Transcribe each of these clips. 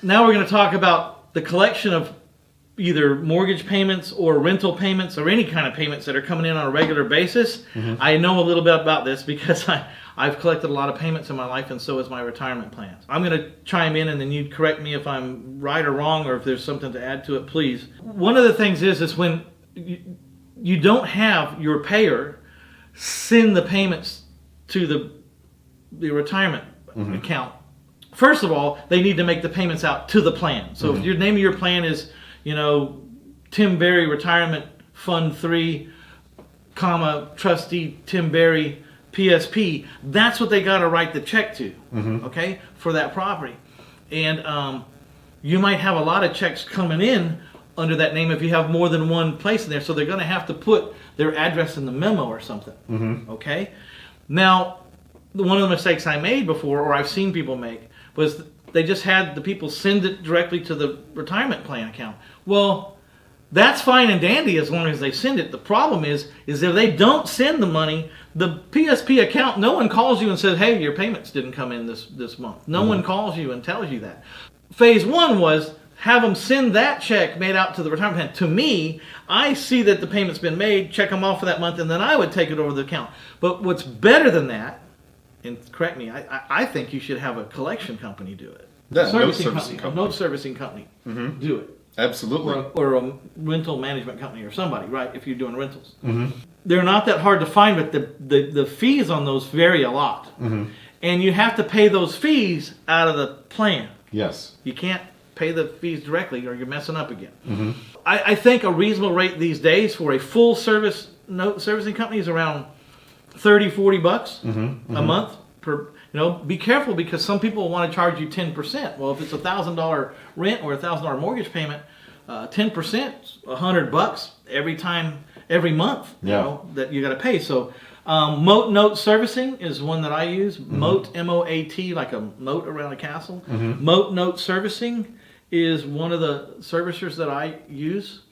Now we're going to talk about the collection of either mortgage payments or rental payments or any kind of payments that are coming in on a regular basis. I know a little bit about this because I've collected a lot of payments in my life, and so has my retirement plans. I'm going to chime in, and then you correct me if I'm right or wrong, or if there's something to add to it, please. One of the things is when you don't have your payer send the payments to the retirement account. First of all, they need to make the payments out to the plan. So if your name of your plan is, Tim Berry Retirement Fund 3, trustee Tim Berry PSP, that's what they got to write the check to, okay, for that property. And you might have a lot of checks coming in under that name if you have more than one place in there. So they're going to have to put their address in the memo or something, okay? Now, one of the mistakes I made before, or I've seen people make, was they just had the people send it directly to the retirement plan account. Well, that's fine and dandy as long as they send it. The problem is if they don't send the money, the PSP account, no one calls you and says, hey, your payments didn't come in this month. No one calls you and tells you that. Phase one was have them send that check made out to the retirement plan. To me, I see that the payment's been made, check them off for that month, and then I would take it over the account. But what's better than that, and correct me, I think you should have a collection company do it. Yeah, A note servicing company do it. Absolutely. Or a rental management company or somebody, right, if you're doing rentals. They're not that hard to find, but the fees on those vary a lot. And you have to pay those fees out of the plan. Yes. You can't pay the fees directly or you're messing up again. I think a reasonable rate these days for a full service note servicing company is around $30-40 a month per. Be careful because some people want to charge you 10%. Well, if it's $1,000 rent or $1,000 mortgage payment, 10%, $100 every month. That you got to pay. So, Moat Note Servicing is one that I use. Moat, M-O-A-T, like a moat around a castle. Moat Note Servicing is one of the servicers that I use.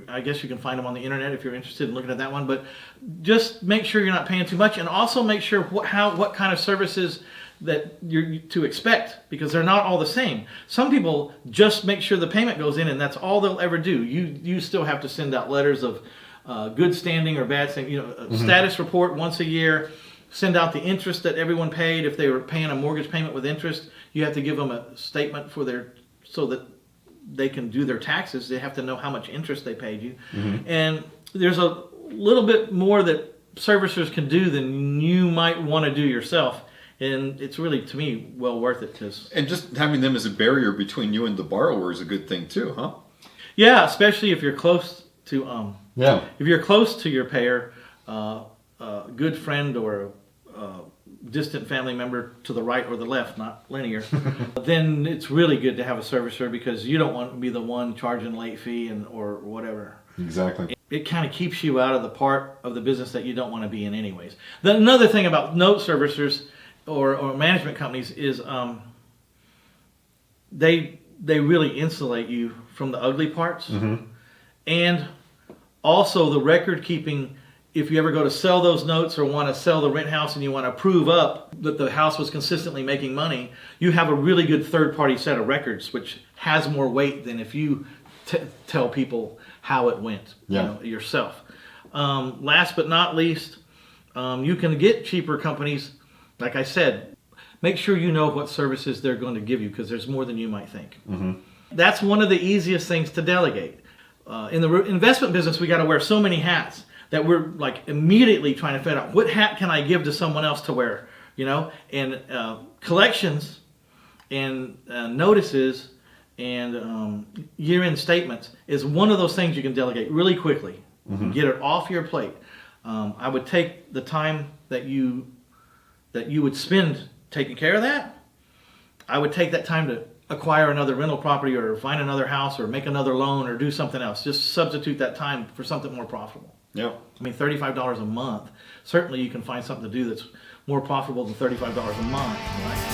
I guess you can find them on the internet if you're interested in looking at that one. But just make sure you're not paying too much, and also make sure what kind of services that you're to expect, because they're not all the same. Some people just make sure the payment goes in, and that's all they'll ever do. You still have to send out letters of good standing or bad standing. A status report once a year. Send out the interest that everyone paid. If they were paying a mortgage payment with interest, you have to give them a statement so that they can do their taxes. They have to know how much interest they paid you. And there's a little bit more that servicers can do than you might want to do yourself. And it's really, to me, well worth it. And just having them as a barrier between you and the borrower is a good thing too, huh? Yeah, especially if you're close to if you're close to your payer, a good friend or a distant family member to the right or the left, not linear, then it's really good to have a servicer, because you don't want to be the one charging late fee or whatever. Exactly. It kind of keeps you out of the part of the business that you don't want to be in anyways. Another thing about note servicers or management companies is they really insulate you from the ugly parts. And also the record keeping. If you ever go to sell those notes or want to sell the rent house and you want to prove up that the house was consistently making money, you have a really good third-party set of records, which has more weight than if you tell people how it went yourself. Last but not least, you can get cheaper companies. Like I said, make sure you know what services they're going to give you, because there's more than you might think. That's one of the easiest things to delegate. In the investment business, we got to wear so many hats that we're like immediately trying to figure out what hat can I give to someone else to wear, and collections and notices and year-end statements is one of those things you can delegate really quickly. Get it off your plate. I would take the time that you would spend taking care of that. I would take that time to acquire another rental property or find another house or make another loan or do something else. Just substitute that time for something more profitable. Yeah. I mean, $35 a month. Certainly you can find something to do that's more profitable than $35 a month, right?